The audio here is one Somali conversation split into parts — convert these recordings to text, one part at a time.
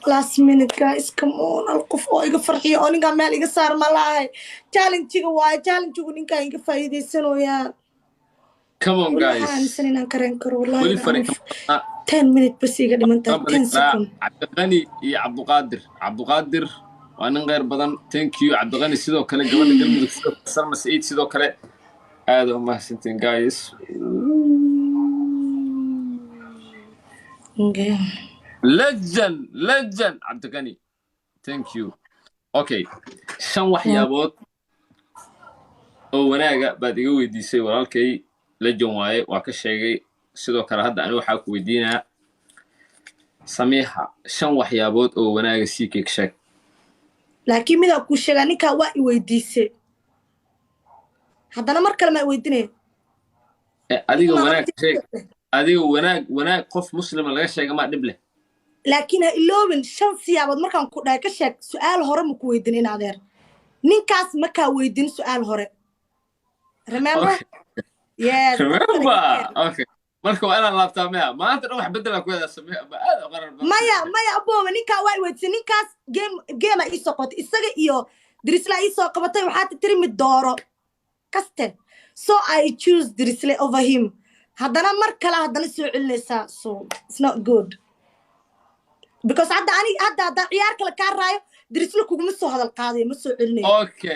last minute guys come on القف oo iga farxiyo oo ninka meel iga saar ma lahay challenge-ga waa challenge-gu ninka iga faa'iideysanooyaa come on guys waxaan sanina kareen karo wallahi wali fari 10 minutes bas iga dhimantaa 10 second Cabdiqani iyo Cabdiqaadir waa nin qeyr badan thank you Cabdiqani sidoo kale gabadha galmudug Salma Said sidoo kale aad u mahadsantiin guys okay legend Cabdiqani thank you okay shan waxyaabood oo wanaaga baad iga weydiisay walaalkay legend waaye waa ka sheegay sidoo kale hadda anigu waxa ku weydiinaa Samiha shan waxyaabood oo wanaaga si keek sheeg laakiin mid ku sheega ninka waa i weydiisay haddana mar kale ma weydiinay adiga wanaag qof muslim laga sheega ma dhib leh laakiin ha iloobin shan siyaabood markaan ku dhahay ka sheeg su'aal hore ma ku weydiin adeer ninkaas ma ka weydiin su'aal hore remember yes remember okay marka waa inaan laabtaa maanta dhan wax bedela ku hedaa Samiha ma aad u qaran maya abooba ninka waa i weydiisay ninkaas game ay soo qotay isaga iyo Drisla ay soo qabatay waxa tiri mid dooro kaste so I choose Drisla over him haddana mar kale haddana soo celinaysaa so it's not good because hadda ciyaar kale ka raayo Drisla kuguma soo hadal qaaday ma soo celinayo okay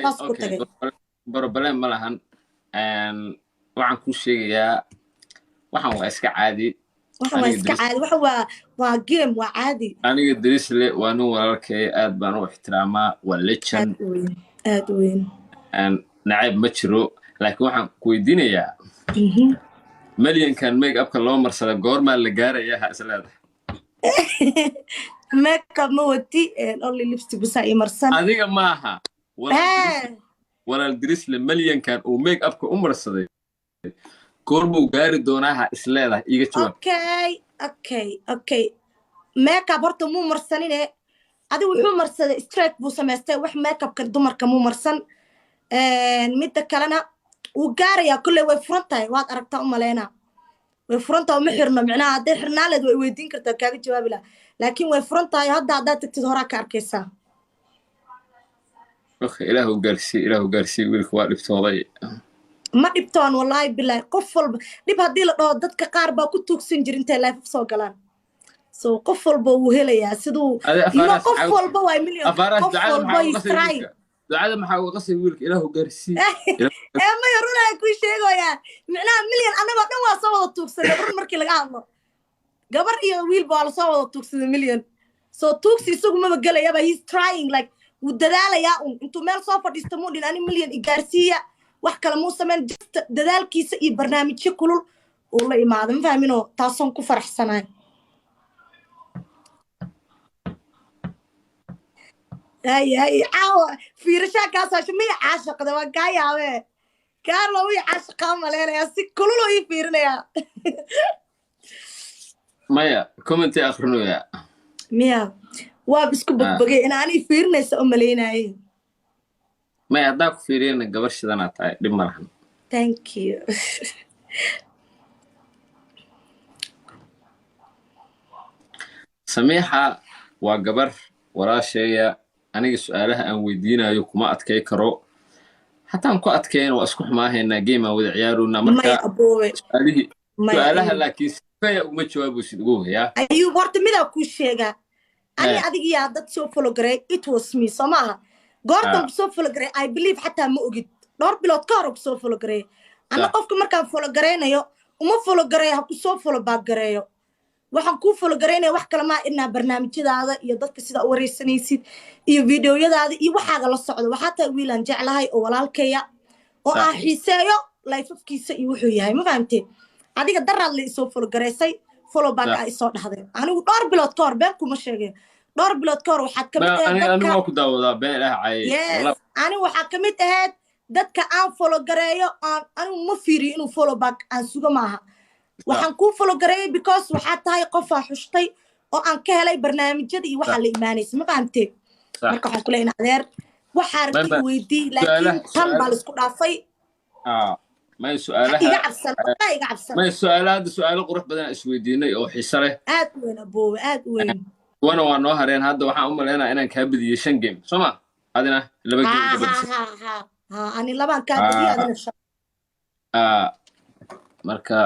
problem ma lahan waxaan ku sheegayaa waxaan waa iska caadi waxa waa game waa caadi aniga Drisla waa nin walaalkay aad baan u ixtiraamaa waa legend aad weyn nacayb ma jiro laakiin waxaan ku weydiinayaa milyankan make upka loo marsada goorma la gaarayaa ha isleedahay make up ma wati only lipstick bas ay marsan adiga maaha walaal Drisla milyankan uu make upka u marsaday goormuu gaari doonaa ha isleedahay iga jawaab okay make up horta muu marsanine adigu wuxuu marsaday straight buu samaystay wax make upka dumarka muu marsan midda kalena uu gaarayaa kullee way furan tahay waad aragtaa u maleynaa way furan tahay ma xirno micnaha hadday xirnaaleed way weydiin kartaa kaaga jawaabi laha laakiin way furan tahay haddaad tagtid horaa ka arkaysaa okay ilaahu gaarsii wiilka waa dhibtooday ma dhibtoon wallahi billahi qof walba dib haddii la dhaho dadka qaar baa ku tuugsan jir intay life soo galaan so qof walba wuu helayaa siduu qof walba waa milyan qof walba istray ducada maxaa uga qasay wiilka ilaahu gaarsii ma yaruna ku sheegoyaa macnaha milyan anagoo dhan waa soo wada tuugsanay run markii laga hadlo gabar iyo wiil baa la soo wada tuugsaday milyan so tuugsi isagu ma galayaba he's trying like wuu dadaalayaa intuu meel soo fadhiisto muu dhin ani milyan i gaarsiiya wax kale muu sameyn just dadaalkiisa iyo barnaamijyo kulul uu la imaado ma fahmino taasoon ku faraxsanahay ay caawa fiirashaa kaasoo miya caashaqda waa kaa yaabe kaarlo wii caashaqaa maleynayaa si kululoo ii fiirinayaa maya comment akhrinoyaa miya waa isku badbagay in aan ii fiirinaysa u maleynaayay maya haddaa ku fiiriyana gabar shidanaa tahay dhib ma lahan thank you Samiha waa gabar walaasheeya aniga su'aalaha aan weydiinayo kuma adkay karo hataan ku adkayna waa isku xumaahaynaa game aan wada ciyaaruna marka su'aalaha laakiin sifaya uma jawaabaysid ugu haya ayuu horta midaa ku sheegaa ani adigiyaa dad soo follow garay it was me somaha goortan soo follow garay I believe xataa ma ogid dhowr bilood ka hor ku soo follow garay ana qofka markaan follow garaynayo uma follow garay ha ku soo follow back gareeyo waxaan ku follow garaynaya wax kale ma inaa barnaamijyadaada iyo dadka sida u wareysanaysid iyo videoyadaada iyo waxaaga la socdo waxaa tahay wiilaan jeclahay oo walaalkaya oo aan xiiseeyo lifekiisa iyo wuxuu yahay ma fahamtee adiga daraad la isoo follow garaysay follow back ay soo dhaxday anigu dhowr bilood ka hor been kuma sheegay dhowr bilood ka hor waxaad ka mid ahayd anigu ku daawadaa been cay anigu waxaa ka mid ahayd dadka aan follow gareeyo anigu ma fiiriyo inuu follow back aan sugo maaha waxaan ku follow gareeyay because waxa tahay qof aan xushtay oo aan ka helay barnaamijyada iyo waxa la iimaanaysa ma fahamtay marka waxaan ku leeyahay adeer waxa arki weydii laakiin tan baa la isku dhaafay ما سؤالها ما سؤالها هذا سؤال قرح بدنا اسويديني او حيصله اد وين ابو اد وين وانا وانو هرين هذا waxaan u maleynaa inaan ka badiyo 5 game soma adina 2 game ka badisay ha ani labaan ka badiyo adina shan marka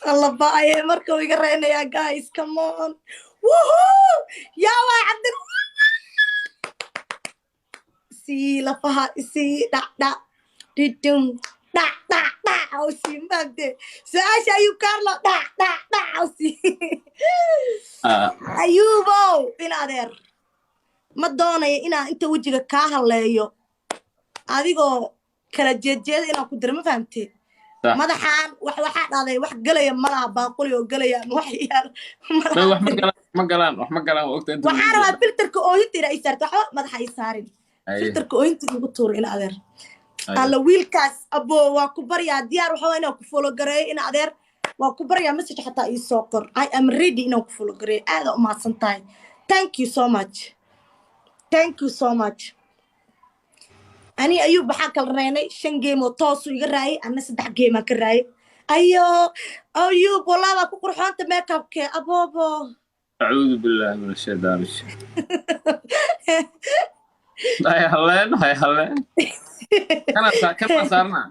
الله باي marka iga reynaya guys come on woohoo ya wa abd si la faha si da didum da au si magde saasha ayu karlo da au si ayubo inadeer ma doonayo inaan inta wajiga ka haleeyo adigoo kala jeedjeed inaan ku dirmo fahamtay madaxaan waxa dhaaday wax galaya malaha baaquli oo galaya wax yaal ma galaan waqti inta waxa rabaa filterka oo hintira ay saarto waxa madaxa ay saarin filterka oo hinta ugu tuur in adeer alla wiilkaas abo waa ku baryaa diyaar waxa inaan ku follow gareeyo in adeer waa ku baryaa message xataa ii soo qor I am ready inaan ku follow gareeyo aad u mahadsan tahay thank you so much ani ayuu baxaa kala reynay 5 game oo toos iga raayay ana 3 game ka raayay ayuu bolaba ku qurxoonta makeup ke abobo a'uudu billahi minash shaytaani hay haleen kana saarna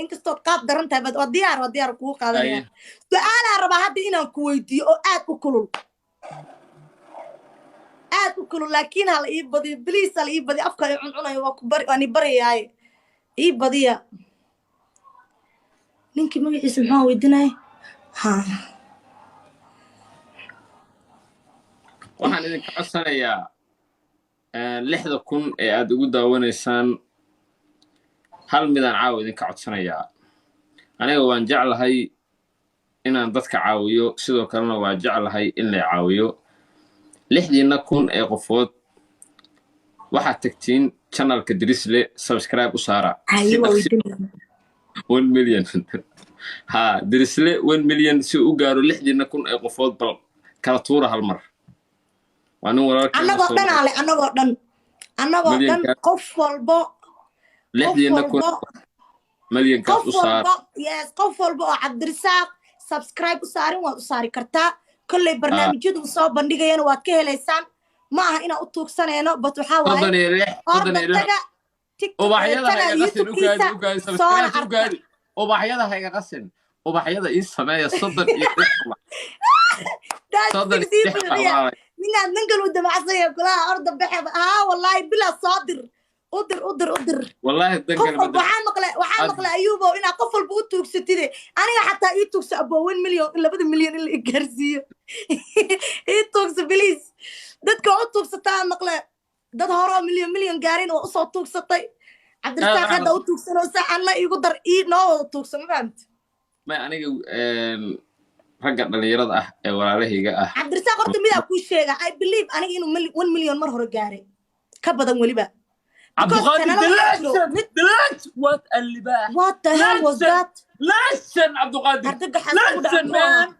inkastoo qaab daran tahay bad diyaar ku qaadanaya su'aal aan rabaa hadda inaan ku weydiiyo oo aad u kulul laakiin hal ii badi please hal ii badi afka ay cuncunayo waa ku bari ani bariyaay ii badiya ninkii magaciisa maxaa weydiinay waxaan idin ka codsanayaa 6,000 ee aad ugu daawanaysaan hal midaan caaw idin ka codsanayaa aniga waan jeclahay inaan dadka caawiyo sidoo kalena waan jeclahay in la caawiyo 6,000 ee qofood waxaad tagtiin channelka Dirisle subscribe u saara 1 million ha Dirisle 1 million si u gaaro 6,000 ee qofood bal kala tuura hal mar waa nin walaalkay anagoo dhan qof walbo 6,000 million ka u saar yes qof walbo oo Cabdirasaaq subscribe u saarin waad u saari kartaa كل برنامجيد وصو بندقيان واد كهليسان ما aha ina u tuugsaneeno bat waxa waaye ubaxyada hayga qasin ubaxyada ii sameeya soddon iyo mina nangal u damacsanaya kulaha orda baxay wallahi bila saadir udir wallahi dangal waxaan maqlay ayuubo ina qof walba u tuugsatide aniga xataa ii tuugsa abo 1 million 2 million in la gaarsiiyo ii tuugsa please dadka u tuugsataa maqlay dad hore million gaarin oo soo tuugsatay Cabdirasaaq hadda u tuugsano saacana igu dar ii noo tuugsa ma fahamtay ma aniga ragga dhalinyarada ah ee walaalahayga ah Cabdirasaaq horta midaa ku sheega I believe aniga inuu 1 million mar hore gaaray ka badan waliba عبدالقادر what اللباح what the hell was that listen عبدالقادر listen man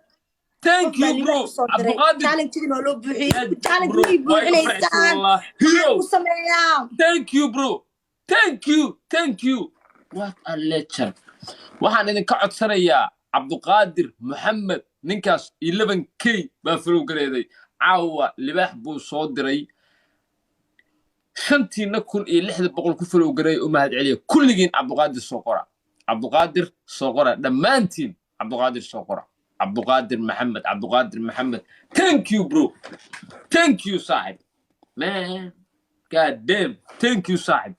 thank you bro عبدالقادر challenge دي لو بوحي challenge دي بوحينيسان hero thank you bro thank you what a lecture waxaan idin ka codsanayaa Cabdulqaadir Maxamed ninkaas 11k baa falow gareeday caawa libaax buu soo diray 5,000 iyo 600 ku falow garay u mahad celiya kulligiin Cabdulqaadir soo qora dhammaantiin Cabdulqaadir soo qora Cabdulqaadir Maxamed thank you bro thank you sahib man god damn thank you sahib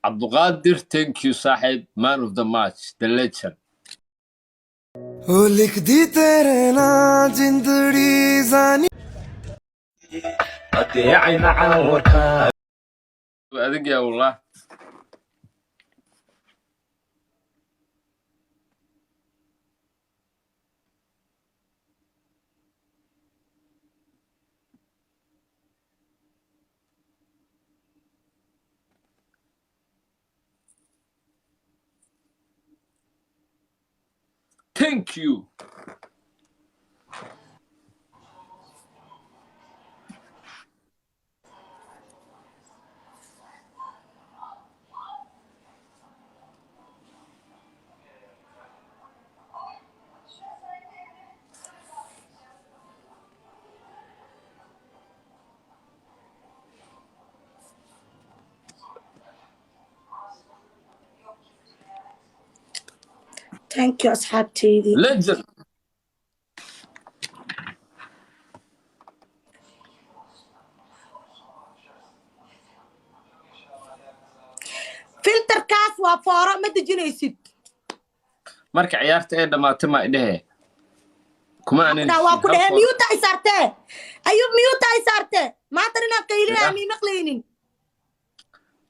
Abdulqaadir, thank you, Sahib, man of the match, the legend. ओ लिख दी तेरे ना जिंदड़ी जानी أدعي معاك أدق يا والله thank you. thank you أصحابتي. legend. فلتر كاس وفارة ما تجينيسيد marka ciyaarta ay dhamaatay ma idhahe kuma aanan أنا واكل ميوتا إسارته أيوب ميوتا إسارته ما ترينا قيلنا مي مقلينين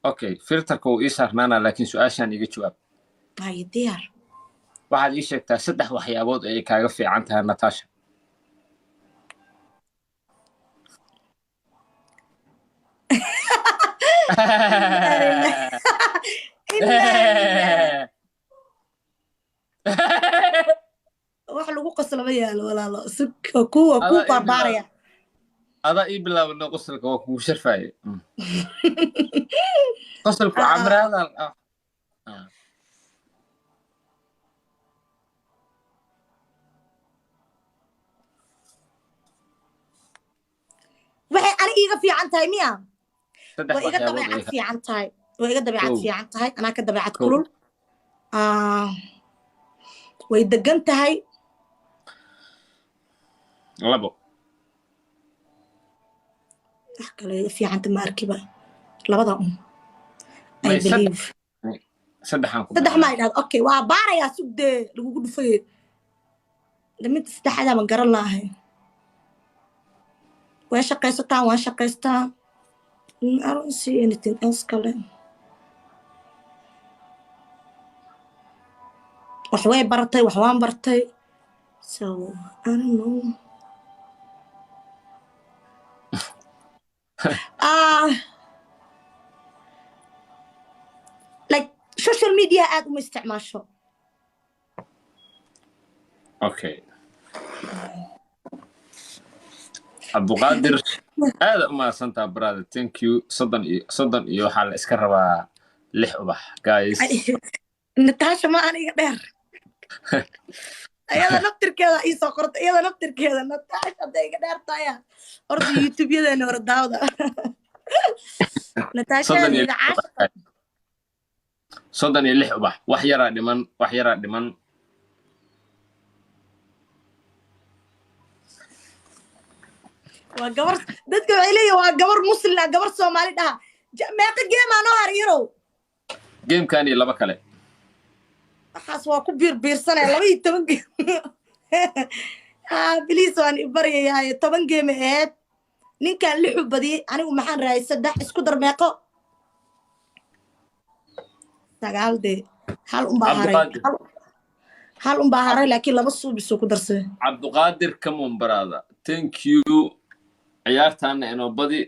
okay filterka uu ii saarnaana laakiin su'aashaan iga jawaab هاي ديار waxaad ii sheegtaa 3 waxyaabood ay kaaga fiican tahay Natasha wax lagu qoslo ma yaalo walaalo kuwa ku barbaaraya ada ii bilaabno qosolka waa kugu sharfaaye qosolku camraada waxay ani iiga fiican tahay miya saddex way iga waxyaabood dabeecad ay fiican tahay way iga dabeecad Kow. fiican tahay anaa ka dabeecad Kow. kulul way degan tahay labo wax kale iga fiicanta ma arkiba labada I May believe saddexaan ku saddex ma idhahdo okay waa baarayaa sugdee lagugu dhufay mid saddexaad aan garan lahay way shaqaysataa waan shaqaystaa I don't see anything else kale wax way baratay wax waan bartay so I don't know like social media aad uma isticmaasho okay Abduqaadir aad u mahadsantahay brother thank you soddon iyo waxaa la iska rabaa 6 ubax guys Natasha ma aniga dheer ayada naftirkeeda ii soo qortay iyada naftirkeeda Natasha hadday iga dheer tahay orda youtube-yadeena hore daawada Natasha aniga caashiqa 36 ubax wax yaraa dhiman waa gabar dadka waxay leeyihiin waa gabar muslim ah gabar Soomaali dhaha meeqa game aan oo hariiro gamekan iyo laba kale waxaas waa ku biirsanay 12 game please waan ibaryahay 10 game ahead ninkan lixu badiyay anigu maxaan raayay 3 isku dar meeqo sagaalde hal un baa haray laakiin laba suub isoo ku darsay Abduqaadir come on brother thank you ciyaartaana inoo badi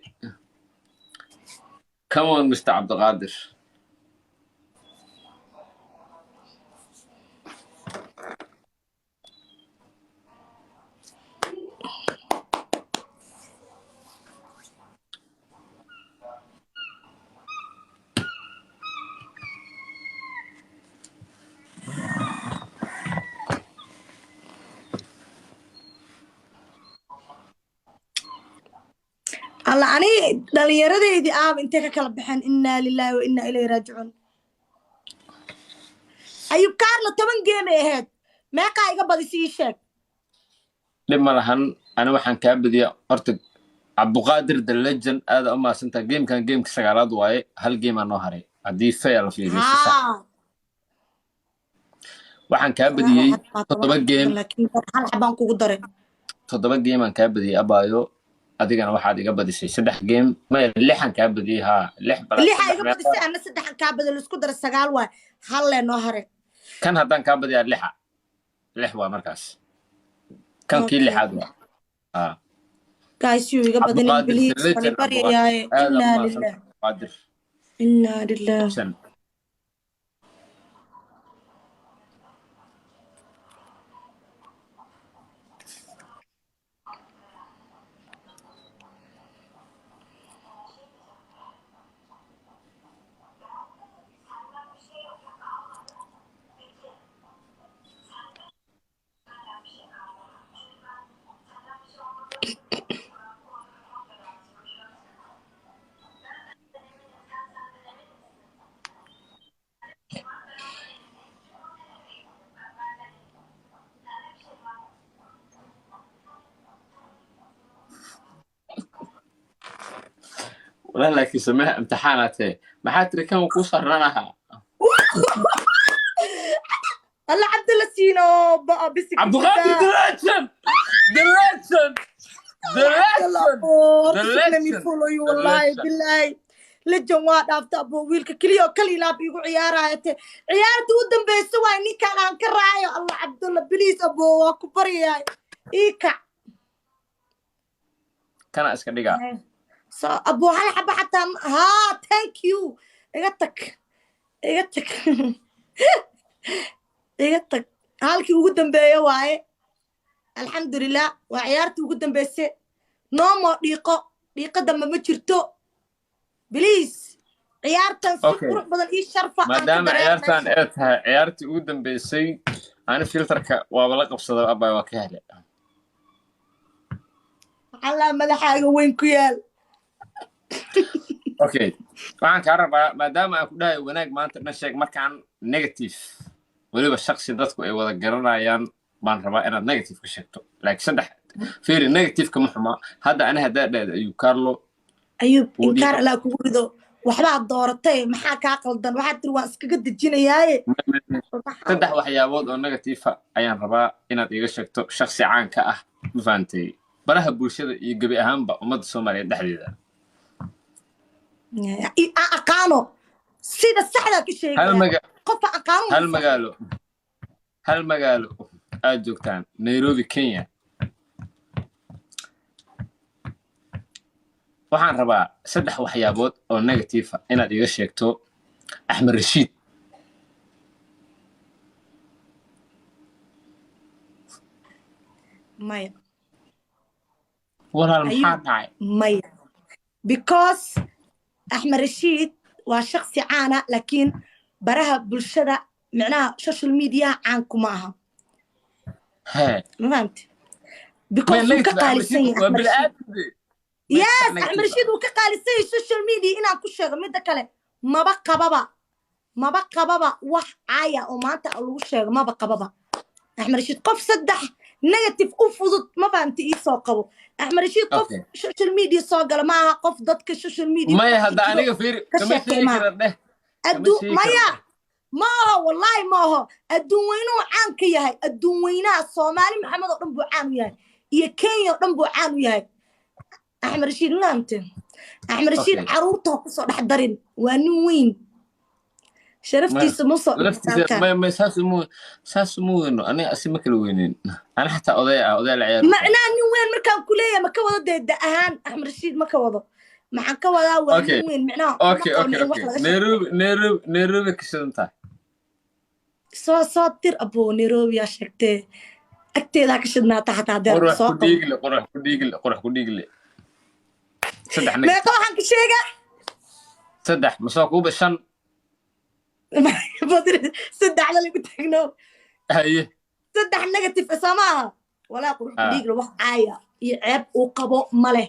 come on Mr. Abduqaadir alla ani dhalinyaradeydii aaba intay ka kala baxeen innaa lilaahi wa innaa ilayhi raajicuun ayub kaarla 10 game ay ahayd meeqaa iga badisay ii sheeg dhib ma lahan ani waxaan kaa badiyaa horta Abduqaadir the legend aad u mahadsantahay gamekan gameka 9aad waaye hal game aan noo haray haddii fail fiiriyo si sax waxaan kaa badiyey 7 game laakiin hal xabaan kugu daray 7 game aan kaa badiyey abaayo adigana waxaad iga badisay 3 game ma 6 aan kaa badiyey ha 6 bala lixa iga badisay ana 3 aan kaa badal isku dar 9 waay hal lee noo haray kan haddaan kaa badiyaa 6 waa markaas kan kii 6aad waa guys you iga badin please ani baryahay inna lillahi ولا لكن سماها امتحاناته ما حاتري كان وكوس رناها الله عبد الله سينو بقى بس عبد الغادر دلاتشن دلاتشن دلاتشن والله بالله لجن واد after abo wiilka kaliya kali laab igu ciyaarayte ciyaarta u dambeysay waa ninkan aan ka raayo Allah Abdullah please abo waa ku bariyay ika kana iska dhiga so abo hal xaba xataa ha thank you iga tag halkii ugu dambeeyay waaye alxamdulillah waa ciyaarta ugu dambeysay noomo dhiiqada ma jirto please ciyaartan si qurux badan ii sharfa maadaama ciyaartan ay tahay ciyaartii ugu dambeysay aan filterka waa la qabsaday abay waa ka helay alla madaxaaga weyn ku yaal okay waxaan ka rabaa maadaama aan ku dhahay wanaag maanta na sheeg markaan negative waliba shakhsi dadku ay wada garanayaan baan rabaa inaad negative ka sheegto like saddex fiiri negative kama xuma hadda ana hadaadheed ayuu Carlo ayub inkaar la kugu rido waxba dooratay maxaa ka qaldan waxa tir waan iskaga dejinayaaye saddex waxyaabood oo negative ayaan rabaa inaad iga sheegto shakhsi caan ka ah ma fahamtay baraha bulshada iyo gabi ahaanba ummadda Soomaaliyeed dhexdeeda aqaano sida saxda ka sheegay qof aqaano hal magaalo aad joogtaan Nairobi Kenya waxaan rabaa saddex waxyaabood oo negative inaad iga sheegto Axmed Rashiid maya walaal maxaa dhacay maya because Axmed Rashiid waa shakhsi caana laakiin baraha bulshada macnaha social media caan kuma aha ma fahamtay because uu ka qaalisan yahay yes Axmed Rashiid uu ka qaalisay social media inaan ku sheego mid kale maba qababa wax caaya oo maanta lagu sheego maba qababa Axmed Rashiid qof saddex negative u fudud ma fahamtay ii soo qabo Axmed Rashiid qof social media soo gala ma aha qof dadka social media ma hada aniga fiiri kama sheegi karo addu maya ma aha wallahi ma aha adduun weynuhu caan ka yahay adduun weynaha Soomaali maxamed oo dhan buu caan u yahay iyo Kenya oo dhan buu caan u yahay Axmed Rashiid laamte Axmed Rashiid caruurta ku soo dhex darin waa nin weyn sharaftiisa ma soo ma saasmu weyn aniga asima kala weynin ana xataa oday la ciyaar macnaa nin weyn markaan ku leeyahay ma ka wado deeda ahaan Axmed Rashiid ma ka wado maxaan ka wadaa waa nin weyn macnaa okay Nairobi kasanta soo tir abo Nairobi yaa sheegtay agteeda ka shidnaata xataa deer soo qurux ku dhiigle saddex meeqa waxaan ka sheegaa saddex ma soo kuuba shan saddex la lagu tagno haye saddex negative samaha walaa qurux ku dhiigle wax caaya iyo ceeb uu qabo ma leh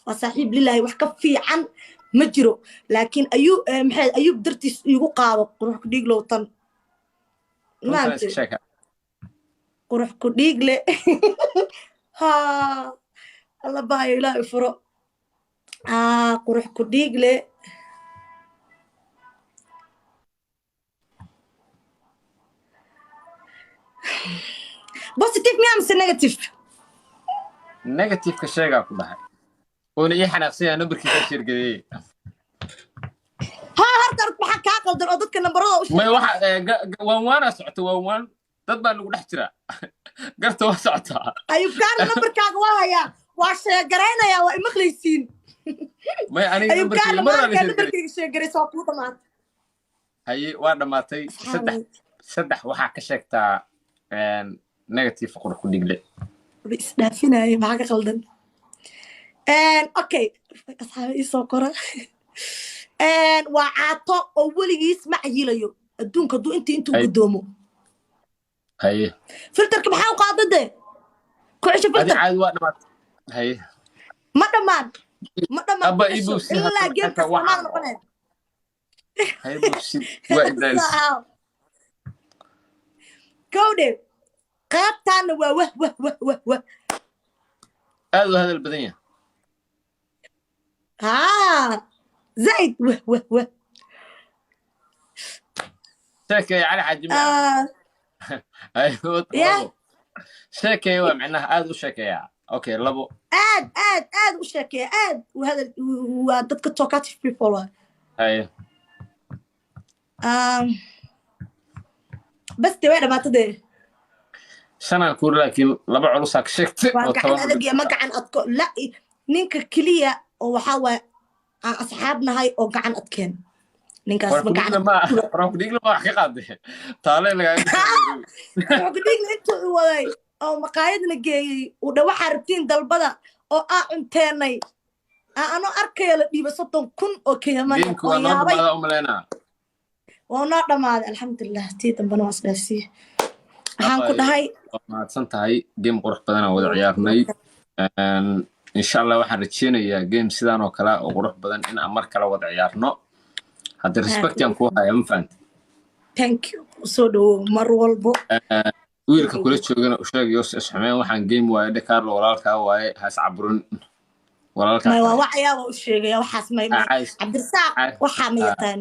waa saaxiib lillahi wax ka fiican ma jiro laakiin ayub dartiis igu qaado qurux ku dhiiglo tan maanta qurux ku dhiigle ha alla baayo ilaahay furo qurux ku dhiigle positive miya mise negative ka sheegaa ku dhahay oo ii xanaaqsan numberkiisa shirgadeeyay horta maxaa kaa qaldan oo dadka nambarada u sheegay waana socota waan dad baa lagu dhex jira garta waa socotaa ayuu kaan nambarkaaga waa hayaa waa sheegaraynaya waa imaqlaysiin may aniga nambarkayga sheegaraysa waa kuu dhamaatay haye waa dhamaatay saddex waxaa ka sheegtaa negative qurux ku dhigle isdhaafinaya maxaa ka qaldan okay asxaabe ii soo kora waa caato oo weligiis ma cayilayo adduunka hadduu intuu gudoomo haye filterka maxaa u qaadade ku cesho filter caadi waa dhamaatay haye ma dhammaan ilaa geemka Soomaali noqonaya haye buusi waa idays kowde qaabtaana waa wah aad u hadal badan yahay زايد وه شكي على حجمها ايوه يا لبو شكي ومعناها اد وشكي اوكي لبو آد وشاكي آد وهذا ودتك talkative people ايوه بس تبعنا ما تدري سنة كور لكن لبا علوسك شكت وقعن أدق ما قعن أتكو لا نينك كلية وحاول أصحابنا هاي أو قعن أتكن نينك اسمه قعن روك ديغلا ما حقيقة دي طالع لك روك ديغلا أنتو ولاي أو مقايدنا جاي ودوا حاربتين دلبدا أو أنتيني أنا أركي لدي بسطن كن أوكي ما دينك وانا ما أملينا وانا ما الحمد لله تيتم بنواس بسي waxaan ku dhahay mahadsan tahay game qurux badan oo wada ciyaarnay insha Allah waxaan rajeynayaa game sidaan oo kale oo qurux badan in aan mar kale wada ciyaarno hadda respect aan ku hayo ma fahant thank you soo dhawo mar walbo wiilka kula joogana u sheegayo isxameen waxaan game waaye dhakaar walaalka waaye has cabrun walaalka ma waa waxyaabo u sheegaya waxaas may Cabdirasaaq waxa ma yaqaan